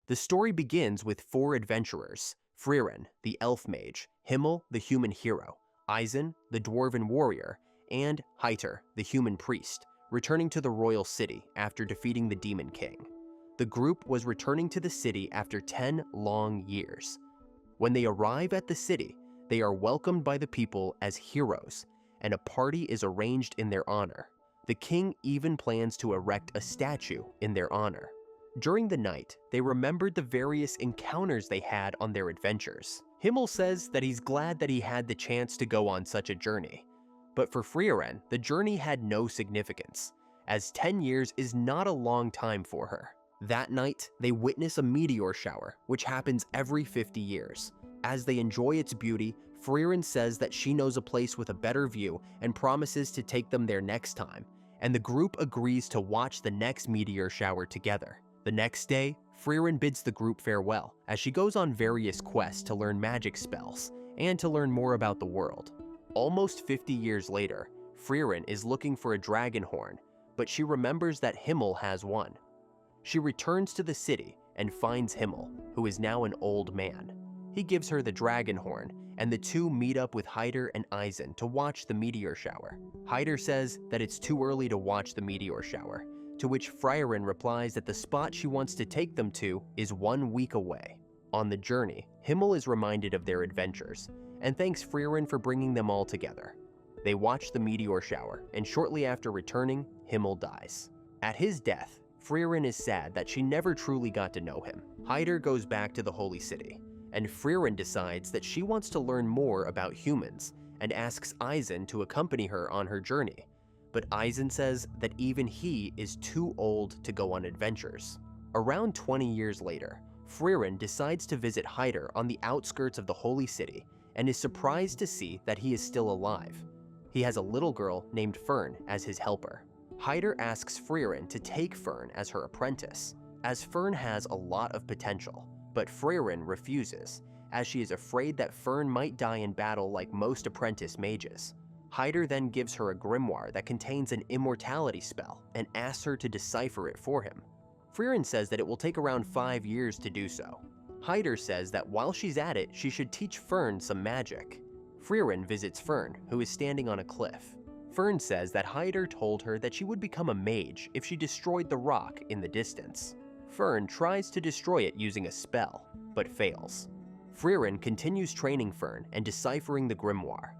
The story begins with four adventurers: Frieren, the elf mage; Himmel, the human hero; Eisen, the dwarven warrior; and Heiter, the human priest, returning to the royal city after defeating the Demon King. The group was returning to the city after 10 long years. When they arrive at the city, they are welcomed by the people as heroes, and a party is arranged in their honor. The king even plans to erect a statue in their honor. During the night, they remembered the various encounters they had on their adventures. Himmel says that he's glad that he had the chance to go on such a journey. But for Frieren, the journey had no significance, as 10 years is not a long time for her. That night, they witness a meteor shower, which happens every 50 years. As they enjoy its beauty, Frieren says that she knows a place with a better view and promises to take them there next time, and the group agrees to watch the next meteor shower together. The next day, Frieren bids the group farewell as she goes on various quests to learn magic spells and to learn more about the world. Almost 50 years later, Frieren is looking for a dragon horn, but she remembers that Himmel has one. She returns to the city and finds Himmel, who is now an old man. He gives her the dragon horn, and the two meet up with Heiter and Eisen to watch the meteor shower. Heiter says that it's too early to watch the meteor shower, to which Frieren replies that the spot she wants to take them to is 1 week away. On the journey, Himmel is reminded of their adventures, and thanks Frieren for bringing them all together. They watch the meteor shower, and shortly after returning, Himmel dies. At his death, Frieren is sad that she never truly got to know him. Heiter goes back to the Holy City, and Frieren decides that she wants to learn more about humans and asks Eisen to accompany her on her journey. But Eisen says that even he is too old to go on adventures. Around 20 years later, Frieren decides to visit Heiter on the outskirts of the Holy City and is surprised to see that he is still alive. He has a little girl named Fern as his helper. Heiter asks Frieren to take Fern as her apprentice, as Fern has a lot of potential, but Frieren refuses, as she is afraid that Fern might die in battle like most apprentice mages. Heiter then gives her a grimoire that contains an immortality spell and asks her to decipher it for him. Frieren says that it will take around 5 years to do so. Heiter says that while she's at it, she should teach Fern some magic. Frieren visits Fern, who is standing on a cliff. Fern says that Heiter told her that she would become a mage if she destroyed the rock in the distance. Fern tries to destroy it using a spell, but fails. Frieren continues training Fern and deciphering the grimoire.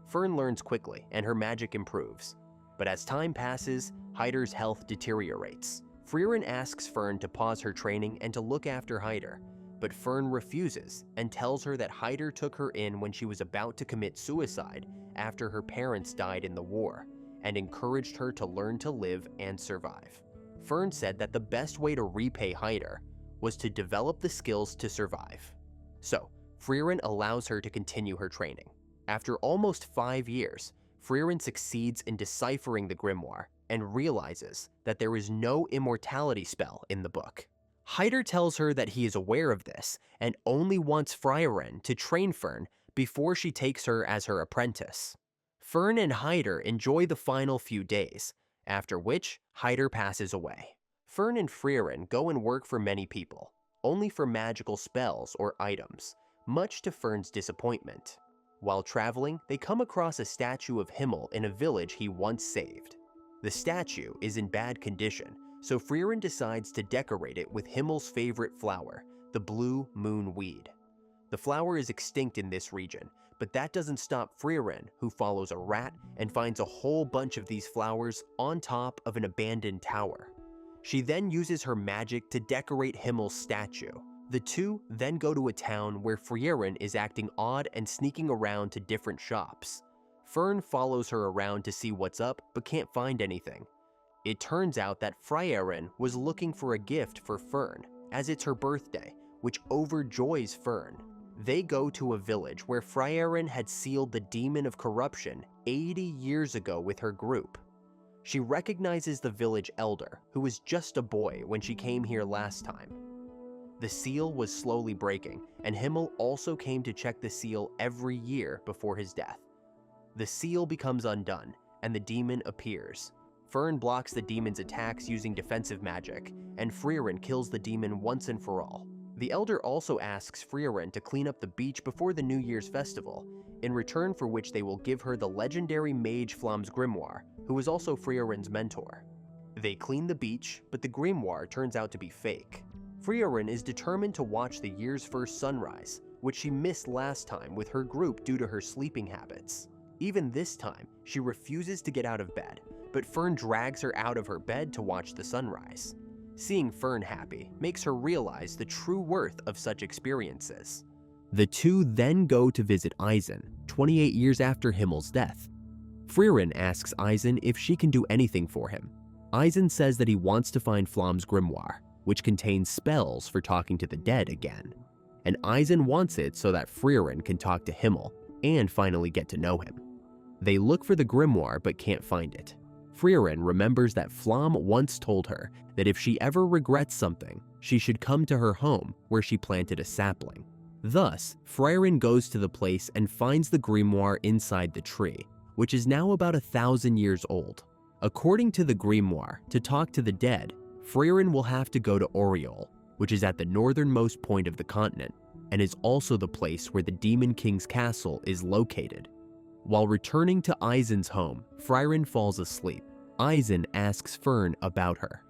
Fern learns quickly and her magic improves, but as time passes, Heiter's health deteriorates. Frieren asks Fern to pause her training and to look after Heiter, but Fern refuses and tells her that Heiter took her in when she was about to commit suicide after her parents died in the war, and encouraged her to learn to live and survive. Fern said that the best way to repay Heiter was to develop the skills to survive. So, Frieren allows her to continue her training. After almost 5 years, Frieren succeeds in deciphering the grimoire and realizes that there is no immortality spell in the book. Heiter tells her that he is aware of this and only wants Frieren to train Fern before she takes her as her apprentice. Fern and Heiter enjoy the final few days, after which Heiter passes away. Fern and Frieren go and work for many people, only for magical spells or items, much to Fern's disappointment. While traveling, they come across a statue of Himmel in a village he once saved. The statue is in bad condition, so Frieren decides to decorate it with Himmel's favorite flower, the blue moon weed. The flower is extinct in this region, but that doesn't stop Frieren, who follows a rat and finds a whole bunch of these flowers on top of an abandoned tower. She then uses her magic to decorate Himmel's statue. The two then go to a town where Frieren is acting odd and sneaking around to different shops. Fern follows her around to see what's up but can't find anything. It turns out that Frieren was looking for a gift for Fern, as it's her birthday, which overjoys Fern. They go to a village where Frieren had sealed the demon of corruption 80 years ago with her group. She recognizes the village elder, who was just a boy when she came here last time. The seal was slowly breaking, and Himmel also came to check the seal every year before his death. The seal becomes undone, and the demon appears. Fern blocks the demon's attacks using defensive magic, and Frieren kills the demon once and for all. The Elder also asks Frieren to clean up the beach before the New Year's festival, in return for which they will give her the legendary mage Flam's grimoire, who is also Frieren's mentor. They clean the beach, but the grimoire turns out to be fake. Frieren is determined to watch the year's first sunrise, which she missed last time with her group due to her sleeping habits. Even this time, she refuses to get out of bed, but Fern drags her out of her bed to watch the sunrise. Seeing Fern happy makes her realize the true worth of such experiences. The two then go to visit Eisen, 28 years after Himmel's death. Frieren asks Eisen if she can do anything for him. Eisen says that he wants to find Flam's grimoire, which contains spells for talking to the dead again. And Eisen wants it so that Frieren can talk to Himmel and finally get to know him. They look for the grimoire but can't find it. Frieren remembers that Flam once told her that if she ever regrets something, she should come to her home where she planted a sapling. Thus, Frieren goes to the place and finds the grimoire inside the tree, which is now about 1,000 years old. According to the grimoire, to talk to the dead, Frieren will have to go to Oriol, which is at the northernmost point of the continent, and is also the place where the Demon King's castle is located. While returning to Eisen's home, Frieren falls asleep. Eisen asks Fern about her.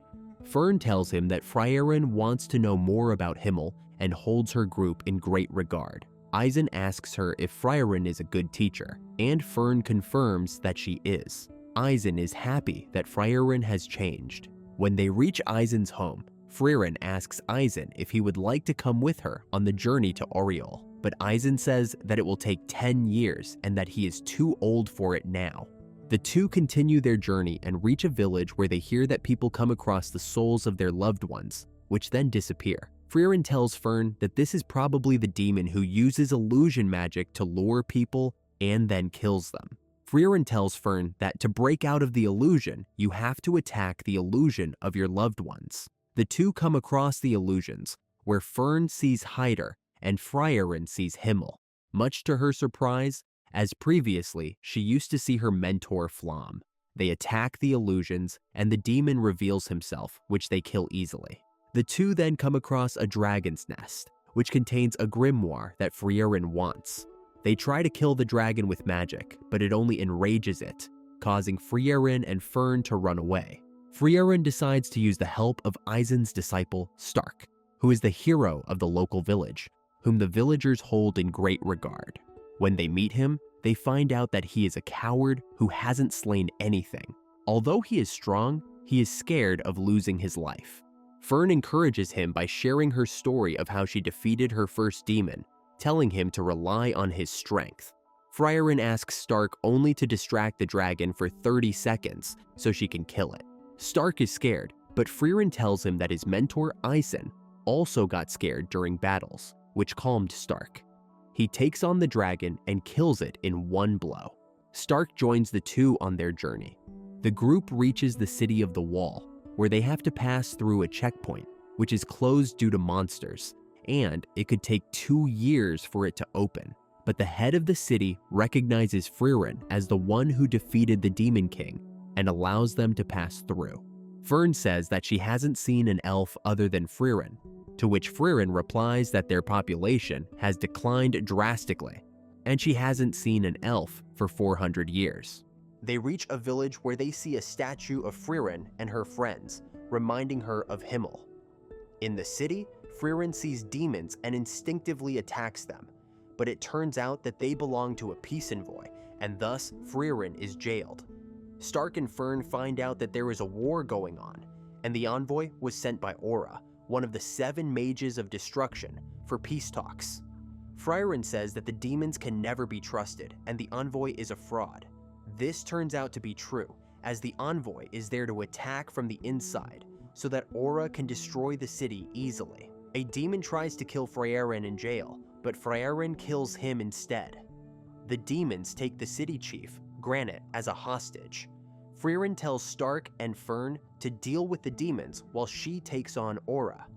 Fern tells him that Frieren wants to know more about Himmel and holds her group in great regard. Eisen asks her if Frieren is a good teacher, and Fern confirms that she is. Eisen is happy that Frieren has changed. When they reach Eisen's home, Frieren asks Eisen if he would like to come with her on the journey to Oriol, but Eisen says that it will take 10 years and that he is too old for it now. The two continue their journey and reach a village where they hear that people come across the souls of their loved ones, which then disappear. Frieren tells Fern that this is probably the demon who uses illusion magic to lure people and then kills them. Frieren tells Fern that to break out of the illusion, you have to attack the illusion of your loved ones. The two come across the illusions, where Fern sees Hyder and Frieren sees Himmel. Much to her surprise, as previously, she used to see her mentor Flam. They attack the illusions, and the demon reveals himself, which they kill easily. The two then come across a dragon's nest, which contains a grimoire that Frieren wants. They try to kill the dragon with magic, but it only enrages it, causing Frieren and Fern to run away. Frieren decides to use the help of Eisen's disciple, Stark, who is the hero of the local village, whom the villagers hold in great regard. When they meet him, they find out that he is a coward who hasn't slain anything. Although he is strong, he is scared of losing his life. Fern encourages him by sharing her story of how she defeated her first demon, telling him to rely on his strength. Frieren asks Stark only to distract the dragon for 30 seconds so she can kill it. Stark is scared, but Frieren tells him that his mentor Eisen also got scared during battles, which calmed Stark. He takes on the dragon and kills it in one blow. Stark joins the two on their journey. The group reaches the city of the Wall, where they have to pass through a checkpoint, which is closed due to monsters, and it could take 2 years for it to open. But the head of the city recognizes Frieren as the one who defeated the Demon King and allows them to pass through. Fern says that she hasn't seen an elf other than Frieren, to which Frieren replies that their population has declined drastically, and she hasn't seen an elf for 400 years. They reach a village where they see a statue of Frieren and her friends, reminding her of Himmel. In the city, Frieren sees demons and instinctively attacks them, but it turns out that they belong to a peace envoy, and thus Frieren is jailed. Stark and Fern find out that there is a war going on, and the envoy was sent by Aura, one of the 7 mages of destruction, for peace talks. Frieren says that the demons can never be trusted, and the envoy is a fraud. This turns out to be true, as the envoy is there to attack from the inside, so that Aura can destroy the city easily. A demon tries to kill Frieren in jail, but Frieren kills him instead. The demons take the city chief, Granite, as a hostage. Frieren tells Stark and Fern to deal with the demons while she takes on Aura.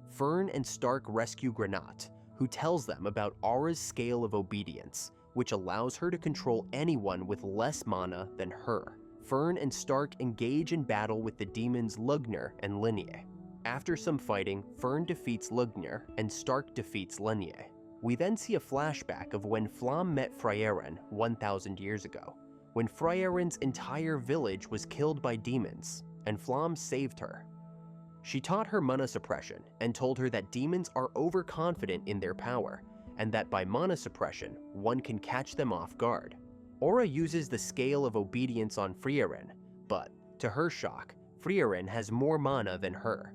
Fern and Stark rescue Granat, who tells them about Aura's scale of obedience, which allows her to control anyone with less mana than her. Fern and Stark engage in battle with the demons Lugner and Linnea. After some fighting, Fern defeats Lugnir and Stark defeats Lennier. We then see a flashback of when Flam met Frieren 1,000 years ago, when Frieren's entire village was killed by demons, and Flam saved her. She taught her mana suppression and told her that demons are overconfident in their power, and that by mana suppression, one can catch them off guard. Aura uses the scale of obedience on Frieren, but, to her shock, Frieren has more mana than her.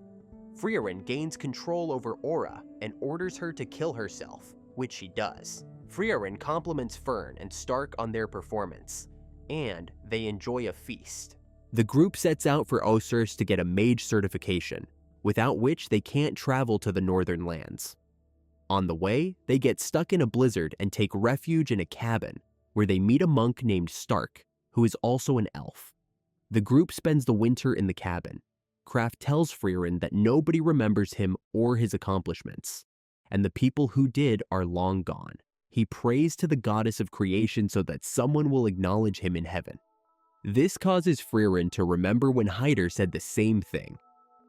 Frieren gains control over Aura and orders her to kill herself, which she does. Frieren compliments Fern and Stark on their performance, and they enjoy a feast. The group sets out for Osurs to get a mage certification, without which they can't travel to the northern lands. On the way, they get stuck in a blizzard and take refuge in a cabin, where they meet a monk named Stark, who is also an elf. The group spends the winter in the cabin. Kraft tells Frieren that nobody remembers him or his accomplishments, and the people who did are long gone. He prays to the goddess of creation so that someone will acknowledge him in heaven. This causes Frieren to remember when Hyder said the same thing.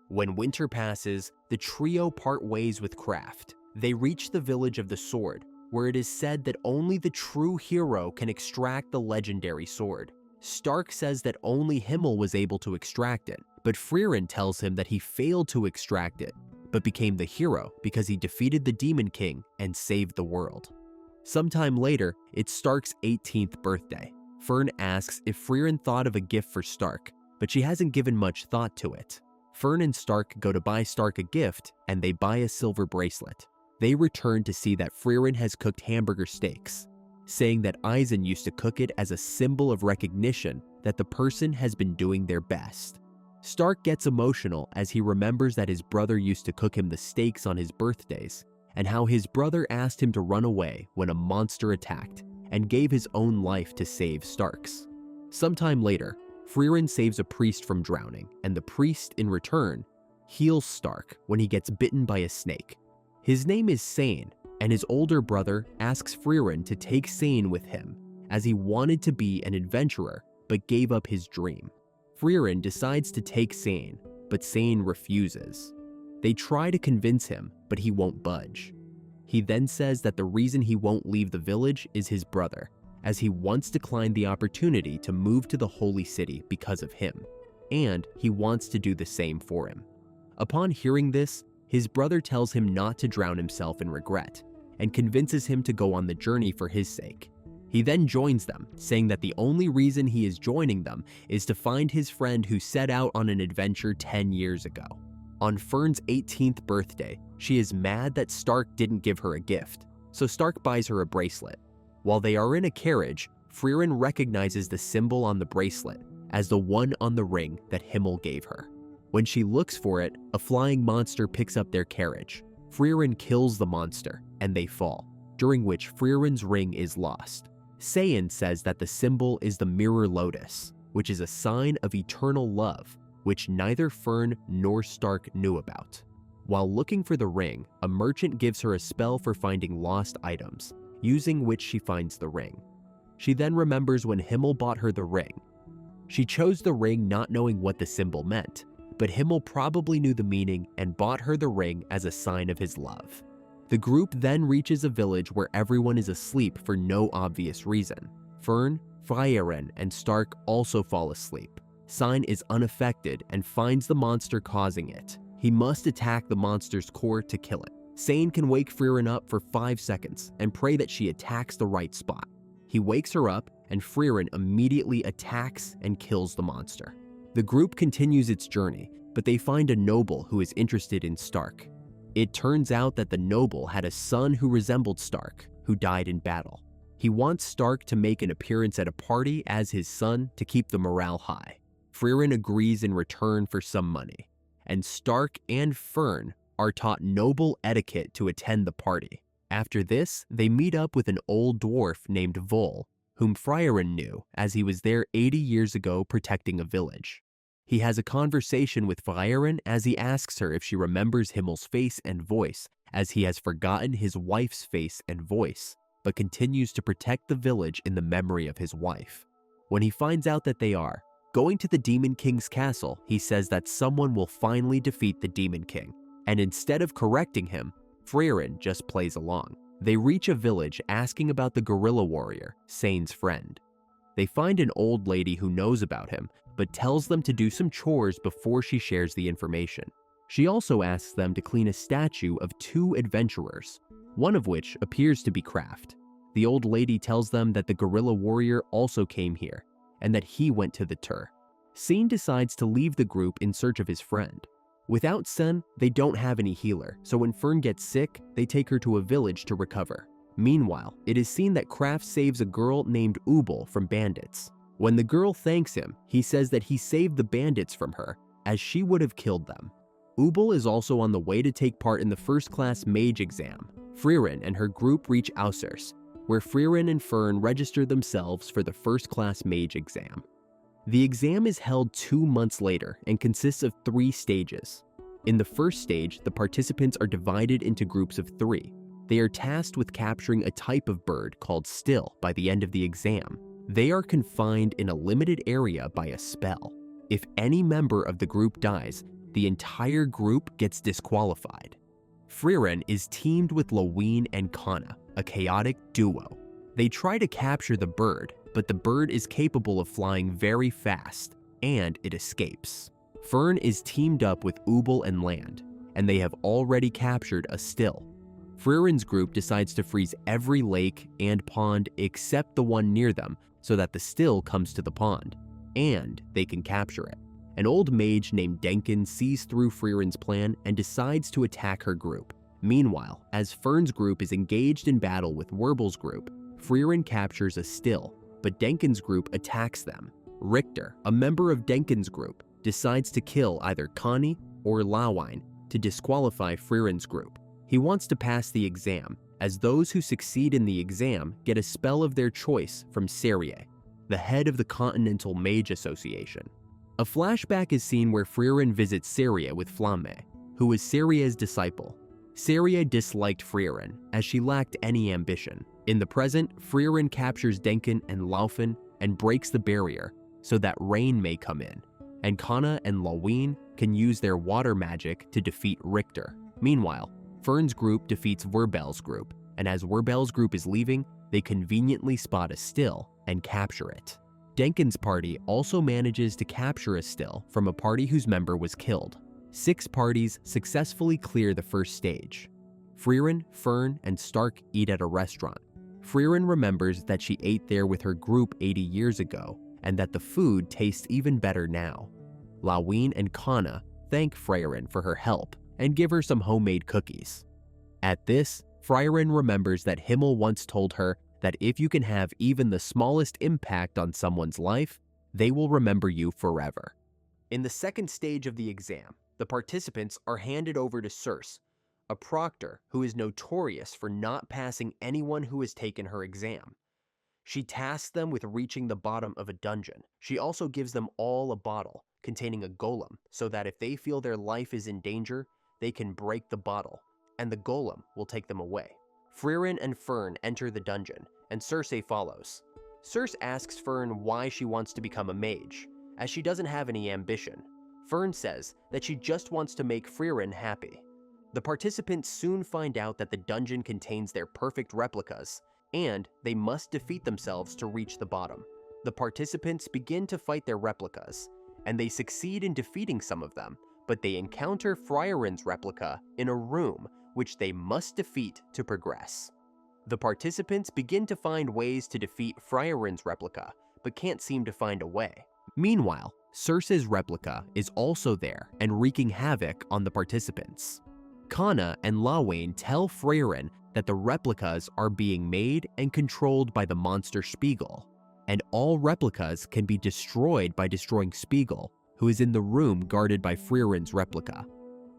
When winter passes, the trio part ways with Kraft. They reach the village of the sword, where it is said that only the true hero can extract the legendary sword. Stark says that only Himmel was able to extract it, but Frieren tells him that he failed to extract it, but became the hero because he defeated the Demon King and saved the world. Sometime later, it's Stark's 18th birthday. Fern asks if Frieren thought of a gift for Stark, but she hasn't given much thought to it. Fern and Stark go to buy Stark a gift, and they buy a silver bracelet. They return to see that Frieren has cooked hamburger steaks, saying that Eisen used to cook it as a symbol of recognition that the person has been doing their best. Stark gets emotional as he remembers that his brother used to cook him the steaks on his birthdays, and how his brother asked him to run away when a monster attacked, and gave his own life to save Stark's. Sometime later, Frieren saves a priest from drowning, and the priest, in return, heals Stark when he gets bitten by a snake. His name is Sane, and his older brother asks Frieren to take Sane with him, as he wanted to be an adventurer but gave up his dream. Frieren decides to take Sane, but Sane refuses. They try to convince him, but he won't budge. He then says that the reason he won't leave the village is his brother, as he once declined the opportunity to move to the Holy City because of him, and he wants to do the same for him. Upon hearing this, his brother tells him not to drown himself in regret, and convinces him to go on the journey for his sake. He then joins them, saying that the only reason he is joining them is to find his friend who set out on an adventure 10 years ago. On Fern's 18th birthday, she is mad that Stark didn't give her a gift, so Stark buys her a bracelet. While they are in a carriage, Frieren recognizes the symbol on the bracelet as the one on the ring that Himmel gave her. When she looks for it, a flying monster picks up their carriage. Frieren kills the monster, and they fall, during which Frieren's ring is lost. Saiyan says that the symbol is the mirror lotus, which is a sign of eternal love, which neither Fern nor Stark knew about. While looking for the ring, a merchant gives her a spell for finding lost items, using which she finds the ring. She then remembers when Himmel bought her the ring. She chose the ring not knowing what the symbol meant, but Himmel probably knew the meaning and bought her the ring as a sign of his love. The group then reaches a village where everyone is asleep for no obvious reason. Fern, Frieren, and Stark also fall asleep. Sign is unaffected and finds the monster causing it. He must attack the monster's core to kill it. Sane can wake Frieren up for 5 seconds and pray that she attacks the right spot. He wakes her up, and Frieren immediately attacks and kills the monster. The group continues its journey, but they find a noble who is interested in Stark. It turns out that the noble had a son who resembled Stark, who died in battle. He wants Stark to make an appearance at a party as his son to keep the morale high. Frieren agrees in return for some money, and Stark and Fern are taught noble etiquette to attend the party. After this, they meet up with an old dwarf named Vol, whom Frieren knew as he was there 80 years ago protecting a village. He has a conversation with Frieren as he asks her if she remembers Himmel's face and voice, as he has forgotten his wife's face and voice, but continues to protect the village in the memory of his wife. When he finds out that they are, Going to the Demon King's castle, he says that someone will finally defeat the Demon King, and instead of correcting him, Frieren just plays along. They reach a village asking about the gorilla warrior, Sane's friend. They find an old lady who knows about him, but tells them to do some chores before she shares the information. She also asks them to clean a statue of 2 adventurers, one of which appears to be Kraft. The old lady tells them that the gorilla warrior also came here, and that he went to the tour. Sane decides to leave the group in search of his friend. Without Sen, they don't have any healer, so when Fern gets sick, they take her to a village to recover. Meanwhile, it is seen that Kraft saves a girl named Ubel from bandits. When the girl thanks him, he says that he saved the bandits from her, as she would have killed them. Ubel is also on the way to take part in the first-class mage exam. Frieren and her group reach Ausers, where Frieren and Fern register themselves for the first-class mage exam. The exam is held 2 months later and consists of 3 stages. In the first stage, the participants are divided into groups of 3. They are tasked with capturing a type of bird called still by the end of the exam. They are confined in a limited area by a spell. If any member of the group dies, the entire group gets disqualified. Frieren is teamed with Lawine and Kana, a chaotic duo. They try to capture the bird, but the bird is capable of flying very fast, and it escapes. Fern is teamed up with Ubel and Land, and they have already captured a still. Frieren's group decides to freeze every lake and pond except the one near them so that the still comes to the pond, and they can capture it. An old mage named Denkin sees through Frieren's plan and decides to attack her group. Meanwhile, as Fern's group is engaged in battle with Werbel's group, Frieren captures a still, but Denkin's group attacks them. Richter, a member of Denkin's group, decides to kill either Connie or Lawine to disqualify Frieren's group. He wants to pass the exam, as those who succeed in the exam get a spell of their choice from Serie, the head of the Continental Mage Association. A flashback is seen where Frieren visits Serie with Flamme, who is Serie's disciple. Serie disliked Frieren, as she lacked any ambition. In the present, Frieren captures Denkin and Laufen and breaks the barrier so that rain may come in, and Kana and Lawine can use their water magic to defeat Richter. Meanwhile, Fern's group defeats Werbel's group, and as Werbel's group is leaving, they conveniently spot a still and capture it. Denkin's party also manages to capture a still from a party whose member was killed. 6 parties successfully clear the first stage. Frieren, Fern, and Stark eat at a restaurant. Frieren remembers that she ate there with her group 80 years ago, and that the food tastes even better now. Lawine and Kana thank Frieren for her help and give her some homemade cookies. At this, Frieren remembers that Himmel once told her that if you can have even the smallest impact on someone's life, they will remember you forever. In the second stage of the exam, the participants are handed over to Circe, a proctor who is notorious for not passing anyone who has taken her exam. She tasks them with reaching the bottom of a dungeon. She also gives them all a bottle containing a golem so that if they feel their life is in danger, they can break the bottle, and the golem will take them away. Frieren and Fern enter the dungeon, and Circe follows. Circe asks Fern why she wants to become a mage, as she doesn't have any ambition. Fern says that she just wants to make Frieren happy. The participants soon find out that the dungeon contains their perfect replicas, and they must defeat themselves to reach the bottom. The participants begin to fight their replicas, and they succeed in defeating some of them, but they encounter Frieren's replica in a room which they must defeat to progress. The participants begin to find ways to defeat Frieren's replica, but can't seem to find a way. Meanwhile, Circe's replica is also there and wreaking havoc on the participants. Kana and Lawine tell Frieren that the replicas are being made and controlled by the monster Spiegel, and all replicas can be destroyed by destroying Spiegel, who is in the room guarded by Frieren's replica.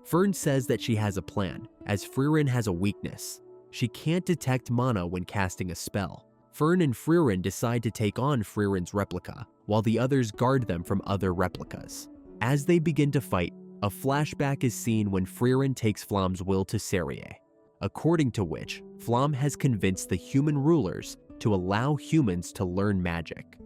Fern says that she has a plan, as Frieren has a weakness. She can't detect mana when casting a spell. Fern and Frieren decide to take on Frieren's replica, while the others guard them from other replicas. As they begin to fight, a flashback is seen when Frieren takes Flam's will to Serie, according to which Flam has convinced the human rulers to allow humans to learn magic.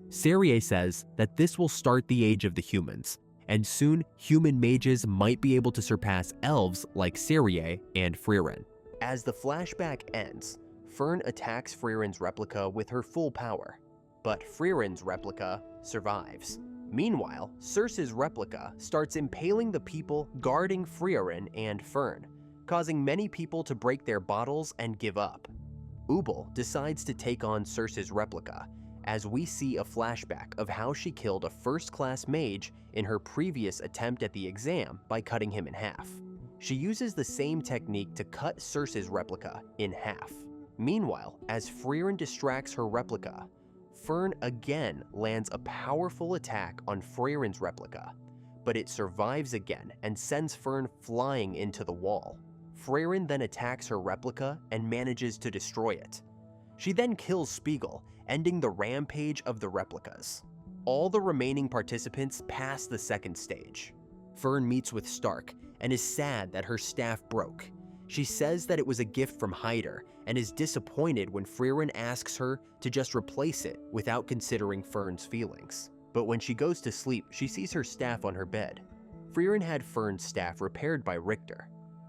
Sarie says that this will start the age of the humans, and soon human mages might be able to surpass elves like Sarie and Frieren. As the flashback ends, Fern attacks Frieren's replica with her full power, but Frieren's replica survives. Meanwhile, Circe's replica starts impaling the people guarding Frieren and Fern, causing many people to break their bottles and give up. Ubel decides to take on Circe's replica, as we see a flashback of how she killed a first-class mage in her previous attempt at the exam by cutting him in half. She uses the same technique to cut Circe's replica in half. Meanwhile, as Frieren distracts her replica, Fern again lands a powerful attack on Frieren's replica, but it survives again and sends Fern flying into the wall. Frieren then attacks her replica and manages to destroy it. She then kills Spiegel, ending the rampage of the replicas. All the remaining participants pass the second stage. Fern meets with Stark and is sad that her staff broke. She says that it was a gift from Hyder and is disappointed when Frieren asks her to just replace it without considering Fern's feelings. But when she goes to sleep, she sees her staff on her bed. Frieren had Fern's staff repaired by Richter.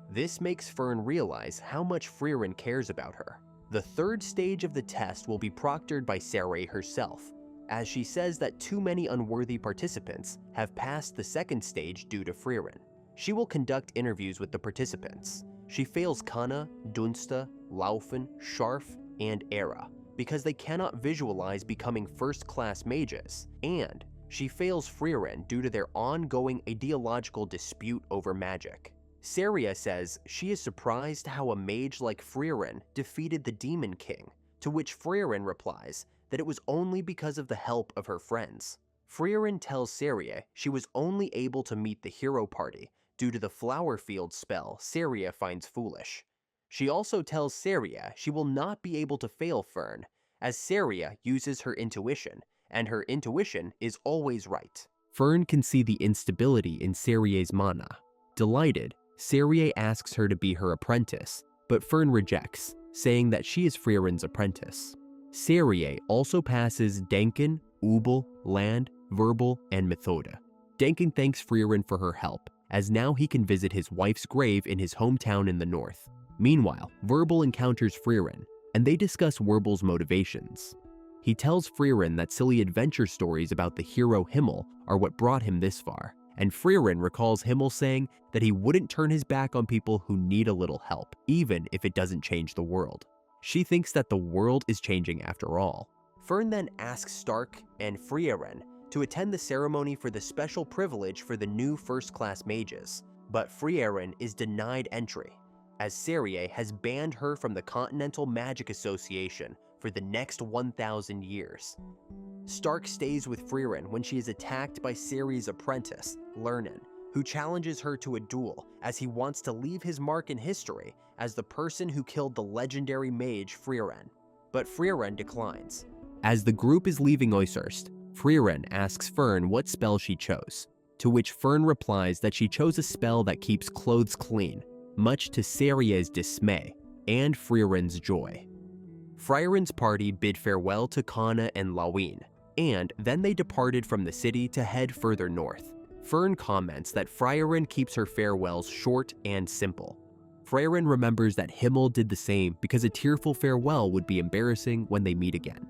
This makes Fern realize how much Frieren cares about her. The third stage of the test will be proctored by Sarie herself, as she says that too many unworthy participants have passed the second stage due to Frieren. She will conduct interviews with the participants. She fails Kana, Dunsta, Laufen, Scharf, and Era because they cannot visualize becoming first-class mages, and she fails Frieren due to their ongoing ideological dispute over magic. Saria says she is surprised how a mage like Frieren defeated the Demon King, to which Frieren replies that it was only because of the help of her friends. Frieren tells Saria she was only able to meet the hero party due to the flower field spell Saria finds foolish. She also tells Saria she will not be able to fail Fern, as Saria uses her intuition, and her intuition is always right. Fern can see the instability in Saria's mana. Delighted, Saria asks her to be her apprentice, but Fern rejects, saying that she is Frieren's apprentice. Saria also passes Denken, Ubel, Land, Verbal, and Methode. Denken thanks Frieren for her help, as now he can visit his wife's grave in his hometown in the north. Meanwhile, Verbal encounters Frieren, and they discuss Verbal's motivations. He tells Frieren that silly adventure stories about the hero Himmel are what brought him this far, and Frieren recalls Himmel saying that he wouldn't turn his back on people who need a little help, even if it doesn't change the world. She thinks that the world is changing after all. Fern then asks Stark and Frieren to attend the ceremony for the special privilege for the new first-class mages, but Frieren is denied entry, as Sarie has banned her from the Continental Magic Association for the next 1,000 years. Stark stays with Frieren when she is attacked by Sarie's apprentice, Lernen, who challenges her to a duel as he wants to leave his mark in history as the person who killed the legendary mage Frieren. But Frieren declines. As the group is leaving Oesurst, Frieren asks Fern what spell she chose, to which Fern replies that she chose a spell that keeps clothes clean, much to Sarie's dismay and Frieren's joy. Frieren's party bid farewell to Kana and Lawin, and then they departed from the city to head further north. Fern comments that Frieren keeps her farewells short and simple. Frieren remembers that Himmel did the same because a tearful farewell would be embarrassing when they meet again.